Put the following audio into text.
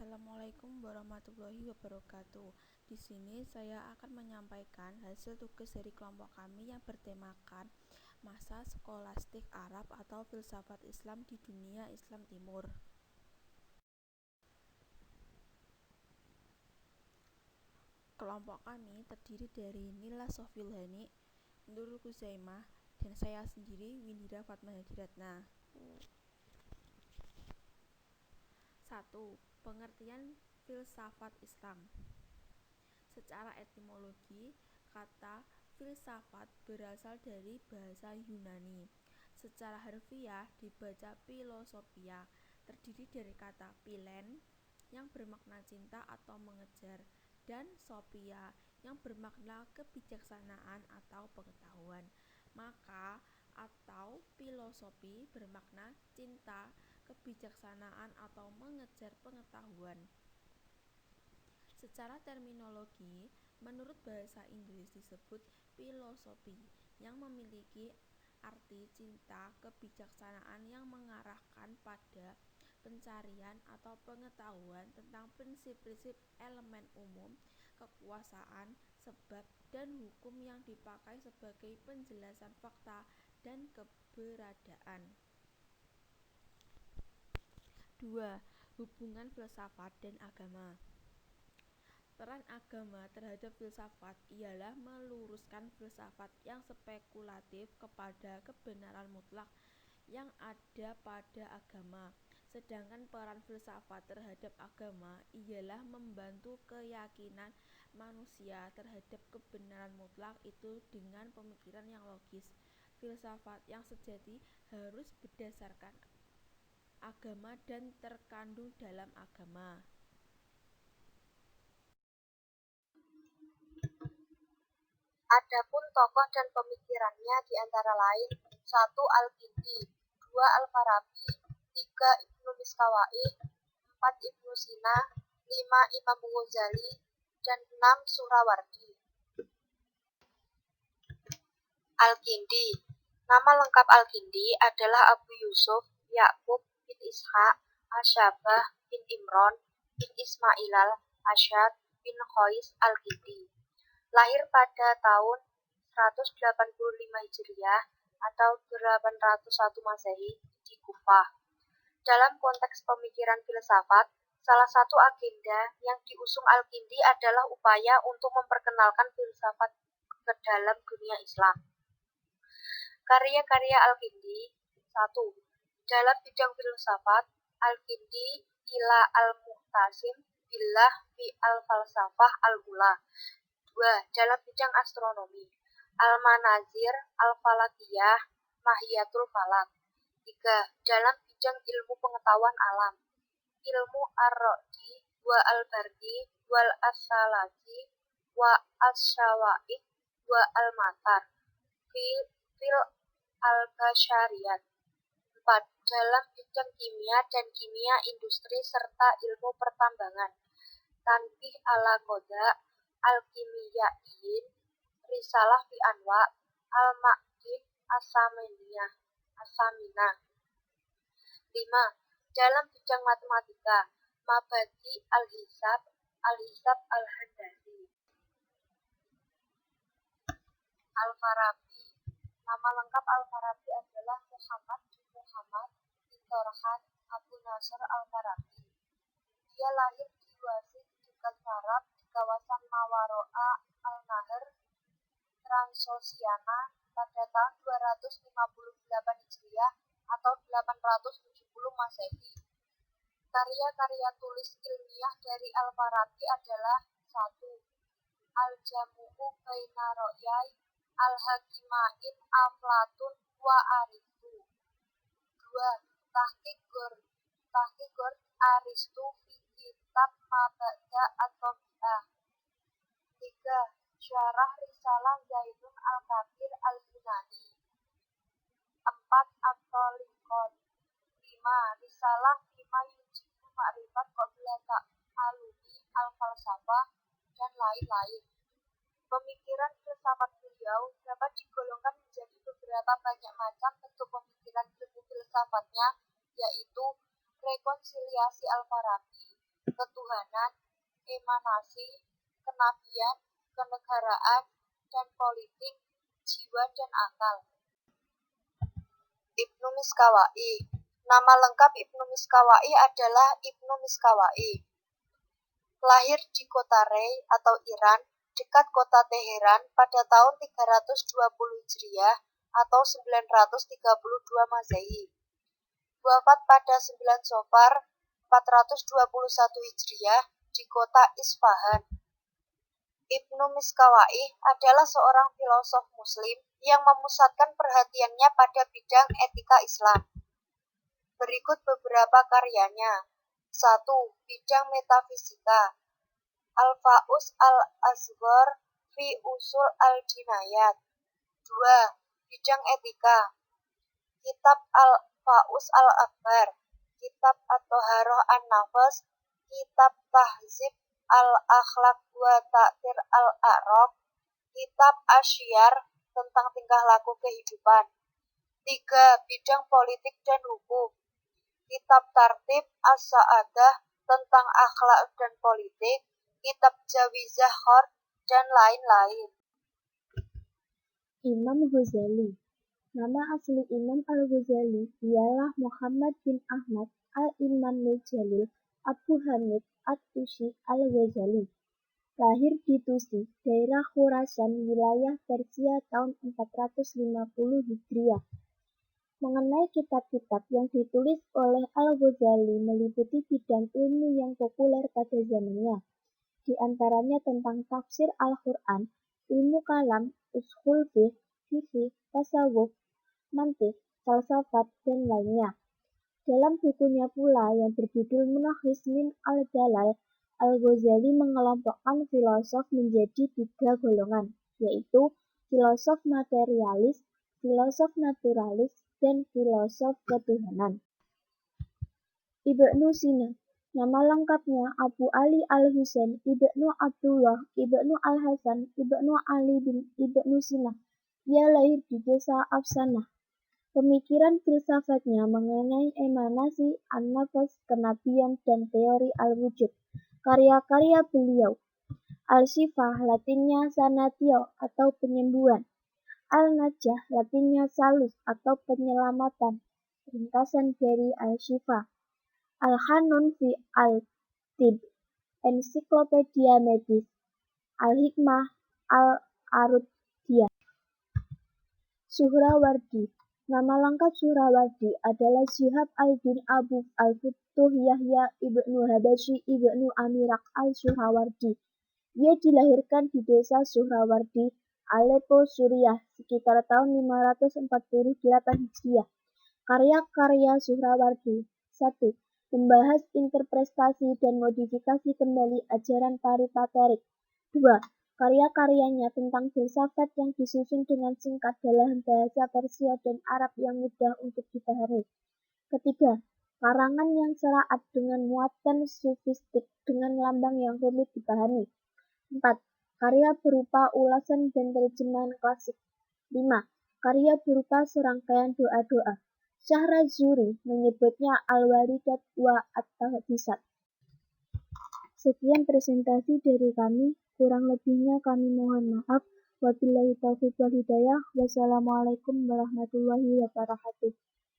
Assalamualaikum warahmatullahi wabarakatuh. Di sini saya akan menyampaikan hasil tugas dari kelompok kami yang bertemakan masa skolastik Arab atau filsafat Islam di dunia Islam Timur. Kelompok kami terdiri dari Nila Sofilhani, Nurul Kuzaimah, dan saya sendiri Windira Fatmahadiratna. 1. Pengertian filsafat Islam. Secara etimologi, kata filsafat berasal dari bahasa Yunani. Secara harfiah dibaca filosofia, terdiri dari kata philen yang bermakna cinta atau mengejar dan sophia yang bermakna kebijaksanaan atau pengetahuan. Maka atau filosofi bermakna cinta, kebijaksanaan atau mengejar pengetahuan. Secara terminologi, menurut bahasa Inggris disebut filosofi yang memiliki arti cinta, kebijaksanaan yang mengarahkan pada pencarian atau pengetahuan tentang prinsip-prinsip elemen umum, kekuasaan, sebab, dan hukum yang dipakai sebagai penjelasan fakta dan keberadaan. 2. Hubungan filsafat dan agama. Peran agama terhadap filsafat ialah meluruskan filsafat yang spekulatif kepada kebenaran mutlak yang ada pada agama. Sedangkan peran filsafat terhadap agama ialah membantu keyakinan manusia terhadap kebenaran mutlak itu dengan pemikiran yang logis. Filsafat yang sejati harus berdasarkan agama dan terkandung dalam agama. Adapun tokoh dan pemikirannya diantara lain 1. Al-Kindi, 2. Al-Farabi, 3. Ibnu Miskawayh, 4. Ibnu Sina, 5. Imam Ghazali, dan 6. Surawardi. Al-Kindi. Nama lengkap Al-Kindi adalah Abu Yusuf Ya'qub bin Ishaq Asyabah bin Imron bin Ismailal Asyad bin Khois Al-Kindi. Lahir pada tahun 185 Hijriah atau 801 Masehi di Kufah. Dalam konteks pemikiran filsafat, salah satu agenda yang diusung Al-Kindi adalah upaya untuk memperkenalkan filsafat ke dalam dunia Islam. Karya-karya Al-Kindi. 1. Dalam bidang filsafat, Al-Kindi ila al-Mu'tasim billah fi al-falsafah al-ula. 2. Dalam bidang astronomi, Al-Manazir Al-Falakiyah Mahiyatul Falak. 3. Dalam bidang ilmu pengetahuan alam, Ilmu Ar-Ra'di wa Al-Bardi wal As-Salaki wa As-Syawa'id wa Al-Matar fil Al-Basyariyat. 4. Dalam bidang kimia dan kimia industri serta ilmu pertambangan, Tanbih ala Qoda Al-Kimiyaiyin, Risalah fi Anwa, Al-Ma'din As-Saminah. 5. Dalam bidang matematika, Mabadi Al-Hisab Al-Handasi. Al-Farabi. Nama lengkap Al-Farabi adalah Muhammad bin Muhammad bin Torhan Abu Nasr Al-Farabi. Dia lahir di Wasit dekat Farab di kawasan Mawaro'a Al-Nahr, Transosiana pada tahun 258 Hijriah atau 870 Masehi. Karya-karya tulis ilmiah dari Al-Farabi adalah 1. Al-Jamu'u Baina Ra'yai Al-Hakimain Aflatun wa Aristu. 2. Tahqiq Aristu fi kitab Mabada At-Tabi'ah. 3. Syarah Risalah Zainun Al-Kabir Al-Yunani. 4. At-Taliqot. 5. Risalah Fima Yujibu Ma'rifat Qabla Ta'alumi Al-Falsafah, dan lain-lain. Pemikiran filsafat beliau dapat digolongkan menjadi beberapa banyak macam bentuk pemikiran ilmu filsafatnya, yaitu rekonsiliasi Al-Farabi, ketuhanan, emanasi, kenabian, kenegaraan, dan politik, jiwa dan akal. Ibnu Miskawai. Nama lengkap Ibnu Miskawai adalah Ibnu Miskawai. Lahir di kota Rey atau Iran, dekat kota Teheran pada tahun 320 Hijriah atau 932 Masehi. Wafat pada 9 Safar 421 Hijriah di kota Isfahan. Ibnu Miskawai adalah seorang filosof muslim yang memusatkan perhatiannya pada bidang etika Islam. Berikut beberapa karyanya. 1. Bidang metafisika. Al-Faus al-Asghar fi Usul al-Jinayat. 2. Bidang etika. Kitab Al-Faus al-Akbar, Kitab At-Thaharah an-Nafs, Kitab Tahzib al-Akhlaq wa Ta'thir al-A'raf, Kitab Asyiar tentang tingkah laku kehidupan. 3. Bidang politik dan hukum. Kitab Tartib As-Sa'adah tentang akhlak dan politik, Kitab Jawizah Khord, dan lain-lain. Imam Ghazali. Nama asli Imam Al-Ghazali ialah Muhammad bin Ahmad Al-Imamul Jalil Abu Hamid At-Tusi Al-Ghazali. Lahir di Tusi, daerah Khurasan, wilayah Persia tahun 450 Hijriah. Mengenai kitab-kitab yang ditulis oleh Al-Ghazali meliputi bidang ilmu yang populer pada zamannya, di antaranya tentang tafsir Al-Quran, ilmu kalam, ushul fiqh, fikih, tasawuf, mantiq, falsafat, dan lainnya. Dalam bukunya pula yang berjudul Munakhis min al-Dalal, Al-Ghazali mengelompokkan filosof menjadi 3 golongan, yaitu filosof materialis, filosof naturalis, dan filosof ketuhanan. Ibnu Sina. Nama lengkapnya Abu Ali Al-Husain Ibnu Abdullah Ibnu Al-Hasan Ibnu Ali bin Ibnu Sina. Ia lahir di desa Afsanah. Pemikiran filsafatnya mengenai emanasi, an-nafas, kenabian, dan teori al-wujud. Karya-karya beliau: Al-Shifah, Latinnya sanatio atau penyembuhan. Al-Najah, Latinnya salus atau penyelamatan. Ringkasan dari Al-Shifah. Al-Hanun fi al-Tib, ensiklopedia medis. Al-Hikmah Al-Arudiyah. Suhrawardi. Nama lengkap Suhrawardi adalah Syihab al-Din Abu al-Futuh Yahya Ibnu Habasyi Ibnu Amirak al-Suhrawardi. Ia dilahirkan di desa Suhrawardi, Aleppo, Suriah, sekitar tahun 548 Hijriah. Karya-karya Suhrawardi. 1. Membahas interpretasi dan modifikasi kembali ajaran Paritaterik. 2. Karya-karyanya tentang filsafat yang disusun dengan singkat dalam bahasa Persia dan Arab yang mudah untuk dipahami. Ketiga, karangan yang seraat dengan muatan sufistik dengan lambang yang rumit dipahami. 4. Karya berupa ulasan dan terjemahan klasik. 5. Karya berupa serangkaian doa-doa. Syahrazuri menyebutnya Al-Waridat wa At-Tahdisat. Sekian presentasi dari kami, kurang lebihnya kami mohon maaf. Wabillahi taufiq wal hidayah. Wassalamualaikum warahmatullahi wabarakatuh.